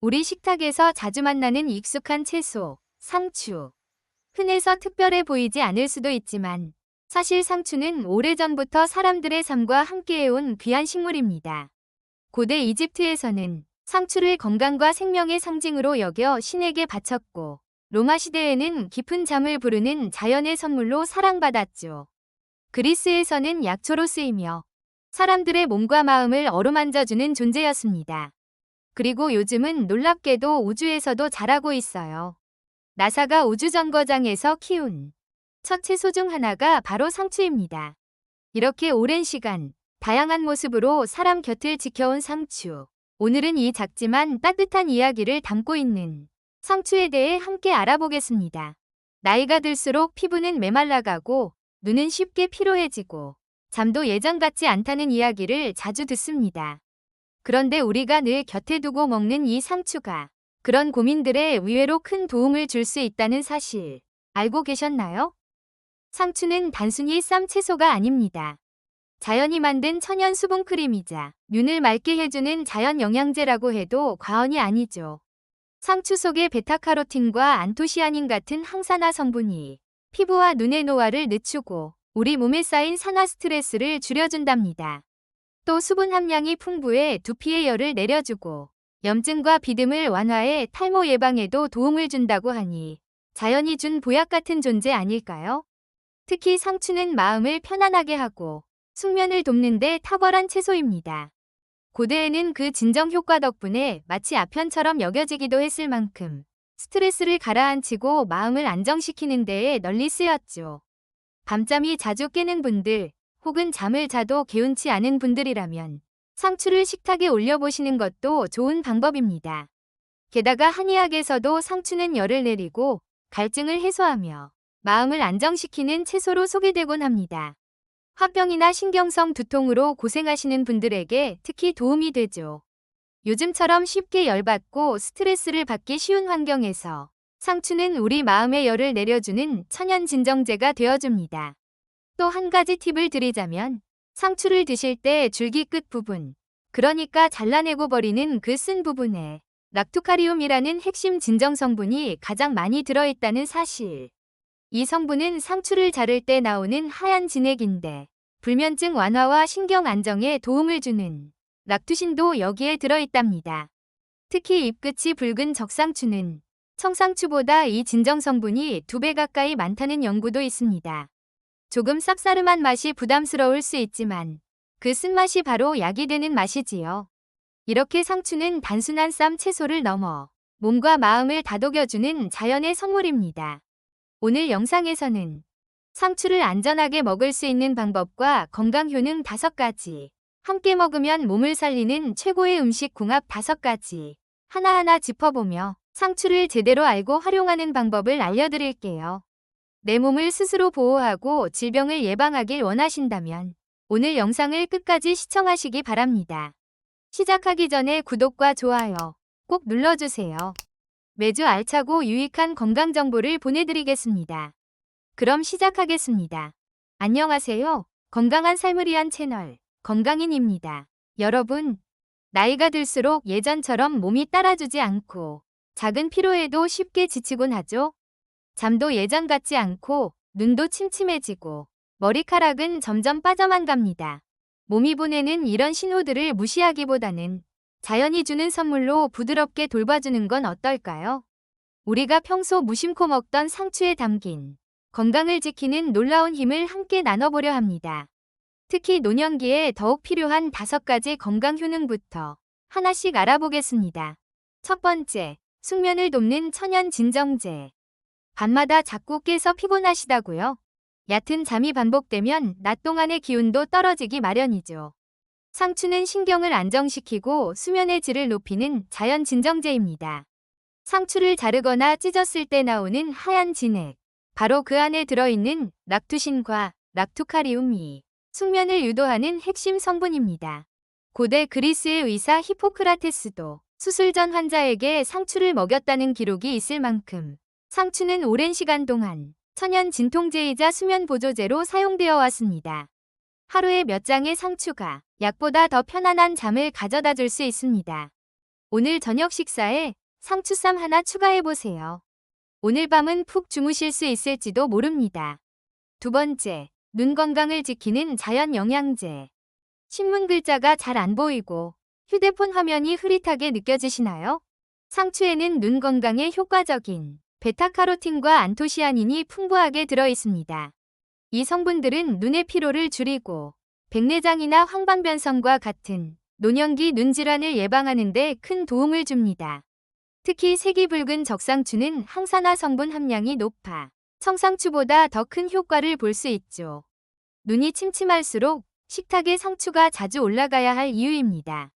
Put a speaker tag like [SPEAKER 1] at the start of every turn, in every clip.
[SPEAKER 1] 우리 식탁에서 자주 만나는 익숙한 채소, 상추. 흔해서 특별해 보이지 않을 수도 있지만 사실 상추는 오래전부터 사람들의 삶과 함께해온 귀한 식물입니다. 고대 이집트에서는 상추를 건강과 생명의 상징으로 여겨 신에게 바쳤고 로마 시대에는 깊은 잠을 부르는 자연의 선물로 사랑받았죠. 그리스에서는 약초로 쓰이며 사람들의 몸과 마음을 어루만져주는 존재였습니다. 그리고 요즘은 놀랍게도 우주에서도 자라고 있어요. 나사가 우주정거장에서 키운 첫 채소 중 하나가 바로 상추입니다. 이렇게 오랜 시간, 다양한 모습으로 사람 곁을 지켜온 상추. 오늘은 이 작지만 따뜻한 이야기를 담고 있는 상추에 대해 함께 알아보겠습니다. 나이가 들수록 피부는 메말라가고 눈은 쉽게 피로해지고 잠도 예전 같지 않다는 이야기를 자주 듣습니다. 그런데 우리가 늘 곁에 두고 먹는 이 상추가 그런 고민들에 의외로 큰 도움을 줄 수 있다는 사실 알고 계셨나요? 상추는 단순히 쌈 채소가 아닙니다. 자연이 만든 천연 수분 크림이자 눈을 맑게 해주는 자연 영양제라고 해도 과언이 아니죠. 상추 속의 베타카로틴과 안토시아닌 같은 항산화 성분이 피부와 눈의 노화를 늦추고 우리 몸에 쌓인 산화 스트레스를 줄여준답니다. 또 수분 함량이 풍부해 두피의 열을 내려주고 염증과 비듬을 완화해 탈모 예방에도 도움을 준다고 하니 자연이 준 보약 같은 존재 아닐까요? 특히 상추는 마음을 편안하게 하고 숙면을 돕는 데 탁월한 채소입니다. 고대에는 그 진정 효과 덕분에 마치 아편처럼 여겨지기도 했을 만큼 스트레스를 가라앉히고 마음을 안정시키는 데에 널리 쓰였죠. 밤잠이 자주 깨는 분들, 혹은 잠을 자도 개운치 않은 분들이라면 상추를 식탁에 올려보시는 것도 좋은 방법입니다. 게다가 한의학에서도 상추는 열을 내리고 갈증을 해소하며 마음을 안정시키는 채소로 소개되곤 합니다. 화병이나 신경성 두통으로 고생하시는 분들에게 특히 도움이 되죠. 요즘처럼 쉽게 열받고 스트레스를 받기 쉬운 환경에서 상추는 우리 마음의 열을 내려주는 천연 진정제가 되어줍니다. 또 한 가지 팁을 드리자면 상추를 드실 때 줄기 끝 부분, 그러니까 잘라내고 버리는 그 쓴 부분에 락투카리움이라는 핵심 진정 성분이 가장 많이 들어있다는 사실. 이 성분은 상추를 자를 때 나오는 하얀 진액인데 불면증 완화와 신경 안정에 도움을 주는 락투신도 여기에 들어있답니다. 특히 잎끝이 붉은 적상추는 청상추보다 이 진정 성분이 2배 가까이 많다는 연구도 있습니다. 조금 쌉싸름한 맛이 부담스러울 수 있지만 그 쓴맛이 바로 약이 되는 맛이지요. 이렇게 상추는 단순한 쌈 채소를 넘어 몸과 마음을 다독여주는 자연의 선물입니다. 오늘 영상에서는 상추를 안전하게 먹을 수 있는 방법과 건강 효능 5가지, 함께 먹으면 몸을 살리는 최고의 음식 궁합 5가지 하나하나 짚어보며 상추를 제대로 알고 활용하는 방법을 알려드릴게요. 내 몸을 스스로 보호하고 질병을 예방하길 원하신다면 오늘 영상을 끝까지 시청하시기 바랍니다. 시작하기 전에 구독과 좋아요 꼭 눌러주세요. 매주 알차고 유익한 건강 정보를 보내드리겠습니다. 그럼 시작하겠습니다. 안녕하세요. 건강한 삶을 위한 채널 건강인입니다. 여러분, 나이가 들수록 예전처럼 몸이 따라주지 않고 작은 피로에도 쉽게 지치곤 하죠. 잠도 예전 같지 않고 눈도 침침해지고 머리카락은 점점 빠져만 갑니다. 몸이 보내는 이런 신호들을 무시하기보다는 자연이 주는 선물로 부드럽게 돌봐주는 건 어떨까요? 우리가 평소 무심코 먹던 상추에 담긴 건강을 지키는 놀라운 힘을 함께 나눠보려 합니다. 특히 노년기에 더욱 필요한 5가지 건강 효능부터 하나씩 알아보겠습니다. 첫 번째, 숙면을 돕는 천연 진정제. 밤마다 자꾸 깨서 피곤하시다고요? 얕은 잠이 반복되면 낮 동안의 기운도 떨어지기 마련이죠. 상추는 신경을 안정시키고 수면의 질을 높이는 자연 진정제입니다. 상추를 자르거나 찢었을 때 나오는 하얀 진액, 바로 그 안에 들어있는 락투신과 락투카리움이 숙면을 유도하는 핵심 성분입니다. 고대 그리스의 의사 히포크라테스도 수술 전 환자에게 상추를 먹였다는 기록이 있을 만큼 상추는 오랜 시간 동안 천연 진통제이자 수면 보조제로 사용되어 왔습니다. 하루에 몇 장의 상추가 약보다 더 편안한 잠을 가져다 줄 수 있습니다. 오늘 저녁 식사에 상추쌈 하나 추가해보세요. 오늘 밤은 푹 주무실 수 있을지도 모릅니다. 두 번째, 눈 건강을 지키는 자연 영양제. 신문 글자가 잘 안 보이고 휴대폰 화면이 흐릿하게 느껴지시나요? 상추에는 눈 건강에 효과적인 베타카로틴과 안토시아닌이 풍부하게 들어있습니다. 이 성분들은 눈의 피로를 줄이고 백내장이나 황반변성과 같은 노년기 눈 질환을 예방하는 데 큰 도움을 줍니다. 특히 색이 붉은 적상추는 항산화 성분 함량이 높아 청상추보다 더 큰 효과를 볼 수 있죠. 눈이 침침할수록 식탁에 상추가 자주 올라가야 할 이유입니다.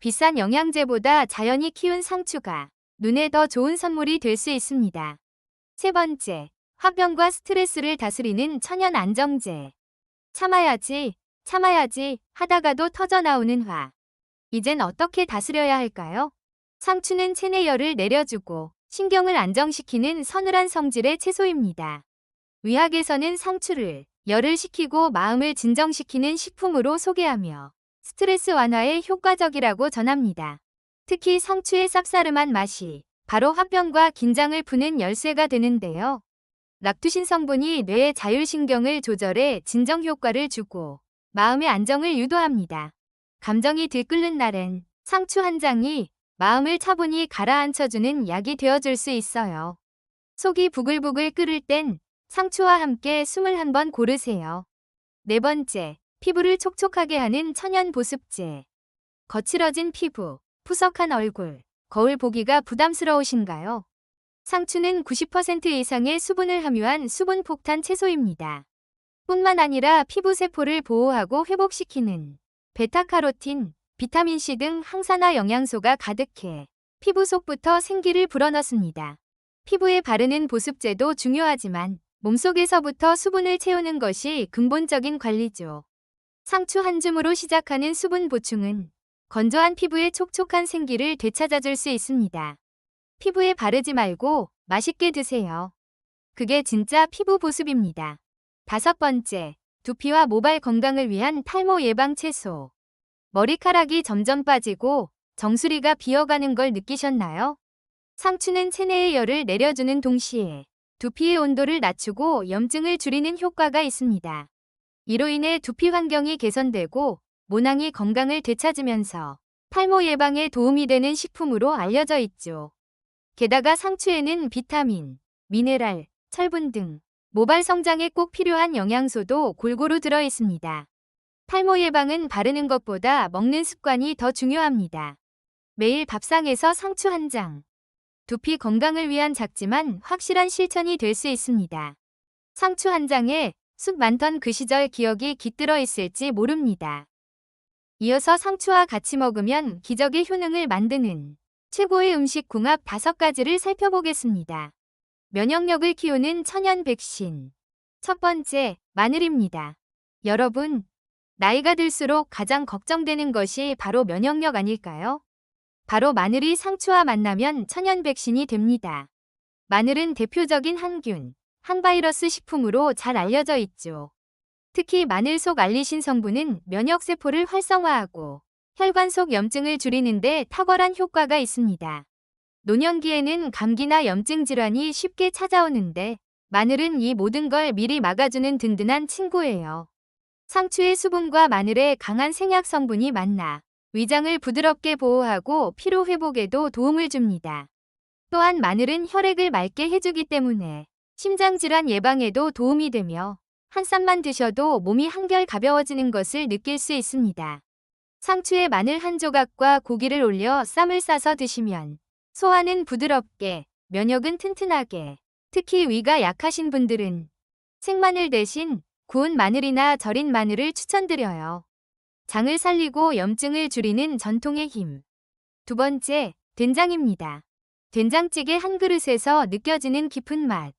[SPEAKER 1] 비싼 영양제보다 자연이 키운 상추가 눈에 더 좋은 선물이 될 수 있습니다. 세 번째, 화병과 스트레스를 다스리는 천연 안정제. 참아야지 하다가도 터져나오는 화. 이젠 어떻게 다스려야 할까요? 상추는 체내열을 내려주고 신경을 안정시키는 서늘한 성질의 채소입니다. 의학에서는 상추를 열을 식히고 마음을 진정시키는 식품으로 소개하며 스트레스 완화에 효과적이라고 전합니다. 특히 상추의 쌉싸름한 맛이 바로 화병과 긴장을 푸는 열쇠가 되는데요. 락투신 성분이 뇌의 자율신경을 조절해 진정 효과를 주고 마음의 안정을 유도합니다. 감정이 들끓는 날엔 상추 한 장이 마음을 차분히 가라앉혀주는 약이 되어줄 수 있어요. 속이 부글부글 끓을 땐 상추와 함께 숨을 한번 고르세요. 네 번째, 피부를 촉촉하게 하는 천연 보습제. 거칠어진 피부, 푸석한 얼굴, 거울 보기가 부담스러우신가요? 상추는 90% 이상의 수분을 함유한 수분 폭탄 채소입니다. 뿐만 아니라 피부 세포를 보호하고 회복시키는 베타카로틴, 비타민C 등 항산화 영양소가 가득해 피부 속부터 생기를 불어넣습니다. 피부에 바르는 보습제도 중요하지만 몸속에서부터 수분을 채우는 것이 근본적인 관리죠. 상추 한 줌으로 시작하는 수분 보충은 건조한 피부에 촉촉한 생기를 되찾아줄 수 있습니다. 피부에 바르지 말고 맛있게 드세요. 그게 진짜 피부 보습입니다. 다섯 번째, 두피와 모발 건강을 위한 탈모 예방 채소. 머리카락이 점점 빠지고 정수리가 비어가는 걸 느끼셨나요? 상추는 체내의 열을 내려주는 동시에 두피의 온도를 낮추고 염증을 줄이는 효과가 있습니다. 이로 인해 두피 환경이 개선되고 모낭이 건강을 되찾으면서 탈모 예방에 도움이 되는 식품으로 알려져 있죠. 게다가 상추에는 비타민, 미네랄, 철분 등 모발 성장에 꼭 필요한 영양소도 골고루 들어 있습니다. 탈모 예방은 바르는 것보다 먹는 습관이 더 중요합니다. 매일 밥상에서 상추 한 장. 두피 건강을 위한 작지만 확실한 실천이 될 수 있습니다. 상추 한 장에 쑥 많던 그 시절 기억이 깃들어 있을지 모릅니다. 이어서 상추와 같이 먹으면 기적의 효능을 만드는 최고의 음식 궁합 5가지를 살펴보겠습니다. 면역력을 키우는 천연 백신. 첫 번째, 마늘입니다. 여러분, 나이가 들수록 가장 걱정되는 것이 바로 면역력 아닐까요? 바로 마늘이 상추와 만나면 천연 백신이 됩니다. 마늘은 대표적인 항균, 항바이러스 식품으로 잘 알려져 있죠. 특히 마늘 속 알리신 성분은 면역세포를 활성화하고 혈관 속 염증을 줄이는 데 탁월한 효과가 있습니다. 노년기에는 감기나 염증 질환이 쉽게 찾아오는데 마늘은 이 모든 걸 미리 막아주는 든든한 친구예요. 상추의 수분과 마늘의 강한 생약 성분이 만나 위장을 부드럽게 보호하고 피로 회복에도 도움을 줍니다. 또한 마늘은 혈액을 맑게 해주기 때문에 심장질환 예방에도 도움이 되며 한 쌈만 드셔도 몸이 한결 가벼워지는 것을 느낄 수 있습니다. 상추에 마늘 한 조각과 고기를 올려 쌈을 싸서 드시면 소화는 부드럽게, 면역은 튼튼하게, 특히 위가 약하신 분들은 생마늘 대신 구운 마늘이나 절인 마늘을 추천드려요. 장을 살리고 염증을 줄이는 전통의 힘. 두 번째, 된장입니다. 된장찌개 한 그릇에서 느껴지는 깊은 맛.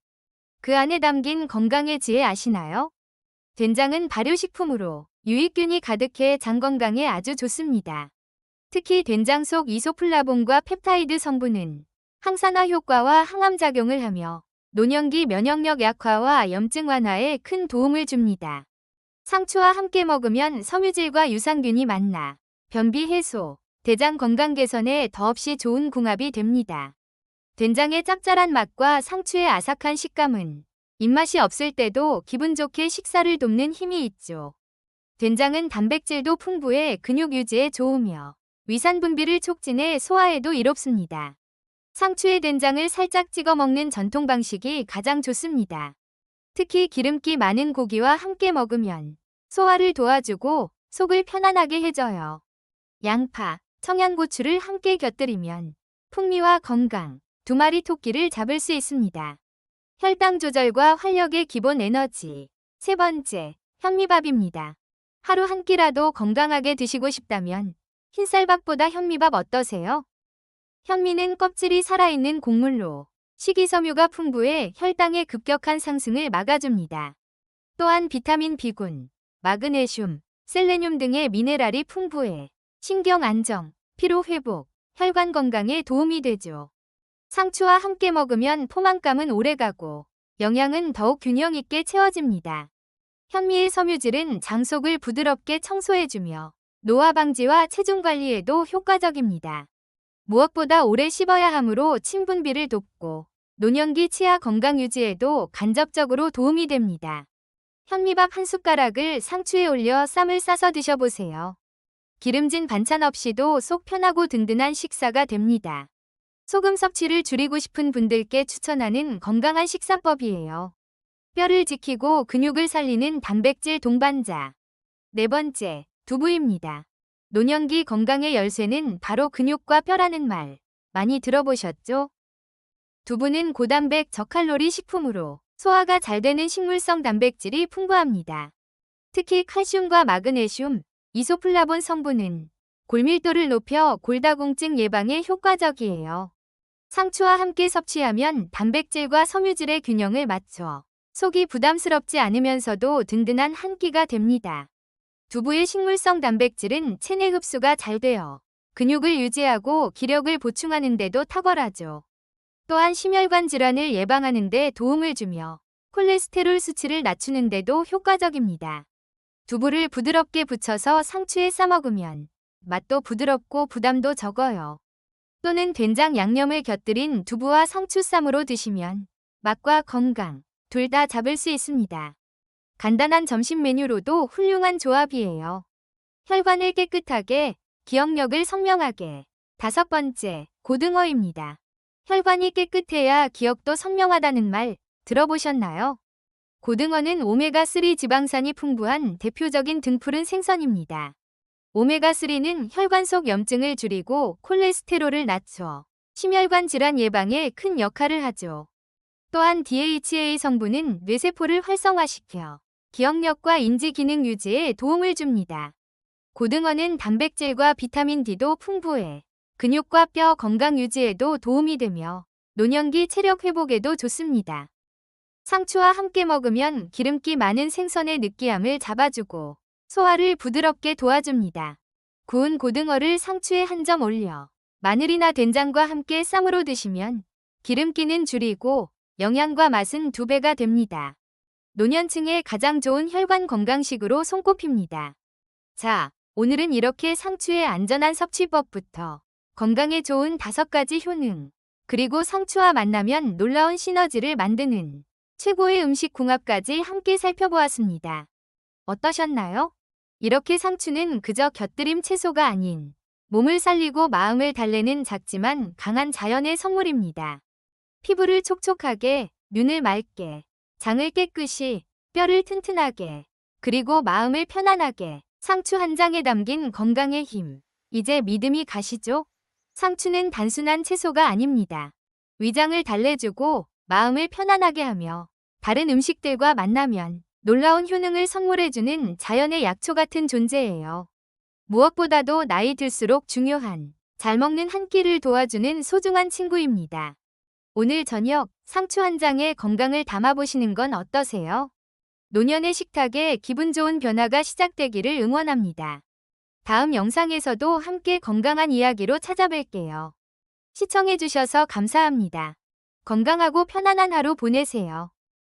[SPEAKER 1] 그 안에 담긴 건강의 지혜 아시나요? 된장은 발효식품으로 유익균이 가득해 장 건강에 아주 좋습니다. 특히 된장 속 이소플라본과 펩타이드 성분은 항산화 효과와 항암작용을 하며 노년기 면역력 약화와 염증 완화에 큰 도움을 줍니다. 상추와 함께 먹으면 섬유질과 유산균이 만나 변비 해소, 대장 건강 개선에 더없이 좋은 궁합이 됩니다. 된장의 짭짤한 맛과 상추의 아삭한 식감은 입맛이 없을 때도 기분 좋게 식사를 돕는 힘이 있죠. 된장은 단백질도 풍부해 근육 유지에 좋으며 위산 분비를 촉진해 소화에도 이롭습니다. 상추에 된장을 살짝 찍어 먹는 전통 방식이 가장 좋습니다. 특히 기름기 많은 고기와 함께 먹으면 소화를 도와주고 속을 편안하게 해줘요. 양파, 청양고추를 함께 곁들이면 풍미와 건강, 두 마리 토끼를 잡을 수 있습니다. 혈당 조절과 활력의 기본 에너지. 세 번째, 현미밥입니다. 하루 한 끼라도 건강하게 드시고 싶다면 흰쌀밥보다 현미밥 어떠세요? 현미는 껍질이 살아있는 곡물로 식이섬유가 풍부해 혈당의 급격한 상승을 막아줍니다. 또한 비타민 B군, 마그네슘, 셀레늄 등의 미네랄이 풍부해 신경 안정, 피로 회복, 혈관 건강에 도움이 되죠. 상추와 함께 먹으면 포만감은 오래가고 영양은 더욱 균형 있게 채워집니다. 현미의 섬유질은 장 속을 부드럽게 청소해주며 노화 방지와 체중 관리에도 효과적입니다. 무엇보다 오래 씹어야 하므로 침 분비를 돕고 노년기 치아 건강 유지에도 간접적으로 도움이 됩니다. 현미밥 한 숟가락을 상추에 올려 쌈을 싸서 드셔보세요. 기름진 반찬 없이도 속 편하고 든든한 식사가 됩니다. 소금 섭취를 줄이고 싶은 분들께 추천하는 건강한 식사법이에요. 뼈를 지키고 근육을 살리는 단백질 동반자. 네 번째, 두부입니다. 노년기 건강의 열쇠는 바로 근육과 뼈라는 말 많이 들어보셨죠? 두부는 고단백 저칼로리 식품으로 소화가 잘 되는 식물성 단백질이 풍부합니다. 특히 칼슘과 마그네슘, 이소플라본 성분은 골밀도를 높여 골다공증 예방에 효과적이에요. 상추와 함께 섭취하면 단백질과 섬유질의 균형을 맞춰 속이 부담스럽지 않으면서도 든든한 한 끼가 됩니다. 두부의 식물성 단백질은 체내 흡수가 잘 되어 근육을 유지하고 기력을 보충하는 데도 탁월하죠. 또한 심혈관 질환을 예방하는 데 도움을 주며 콜레스테롤 수치를 낮추는 데도 효과적입니다. 두부를 부드럽게 부쳐서 상추에 싸먹으면 맛도 부드럽고 부담도 적어요. 또는 된장 양념을 곁들인 두부와 상추쌈으로 드시면 맛과 건강 둘 다 잡을 수 있습니다. 간단한 점심 메뉴로도 훌륭한 조합이에요. 혈관을 깨끗하게, 기억력을 선명하게. 다섯 번째, 고등어입니다. 혈관이 깨끗해야 기억도 선명하다는 말 들어보셨나요? 고등어는 오메가3 지방산이 풍부한 대표적인 등푸른 생선입니다. 오메가3는 혈관 속 염증을 줄이고 콜레스테롤을 낮춰 심혈관 질환 예방에 큰 역할을 하죠. 또한 DHA 성분은 뇌세포를 활성화시켜 기억력과 인지 기능 유지에 도움을 줍니다. 고등어는 단백질과 비타민 D도 풍부해 근육과 뼈 건강 유지에도 도움이 되며 노년기 체력 회복에도 좋습니다. 상추와 함께 먹으면 기름기 많은 생선의 느끼함을 잡아주고 소화를 부드럽게 도와줍니다. 구운 고등어를 상추에 한 점 올려 마늘이나 된장과 함께 쌈으로 드시면 기름기는 줄이고 영양과 맛은 2배가 됩니다. 노년층에 가장 좋은 혈관 건강식으로 손꼽힙니다. 자, 오늘은 이렇게 상추의 안전한 섭취법부터 건강에 좋은 5가지 효능, 그리고 상추와 만나면 놀라운 시너지를 만드는 최고의 음식 궁합까지 함께 살펴보았습니다. 어떠셨나요? 이렇게 상추는 그저 곁들임 채소가 아닌 몸을 살리고 마음을 달래는 작지만 강한 자연의 선물입니다. 피부를 촉촉하게, 눈을 맑게, 장을 깨끗이, 뼈를 튼튼하게, 그리고 마음을 편안하게. 상추 한 장에 담긴 건강의 힘. 이제 믿음이 가시죠? 상추는 단순한 채소가 아닙니다. 위장을 달래주고 마음을 편안하게 하며 다른 음식들과 만나면 놀라운 효능을 선물해주는 자연의 약초 같은 존재예요. 무엇보다도 나이 들수록 중요한 잘 먹는 한 끼를 도와주는 소중한 친구입니다. 오늘 저녁 상추 한 장에 건강을 담아보시는 건 어떠세요? 노년의 식탁에 기분 좋은 변화가 시작되기를 응원합니다. 다음 영상에서도 함께 건강한 이야기로 찾아뵐게요. 시청해주셔서 감사합니다. 건강하고 편안한 하루 보내세요.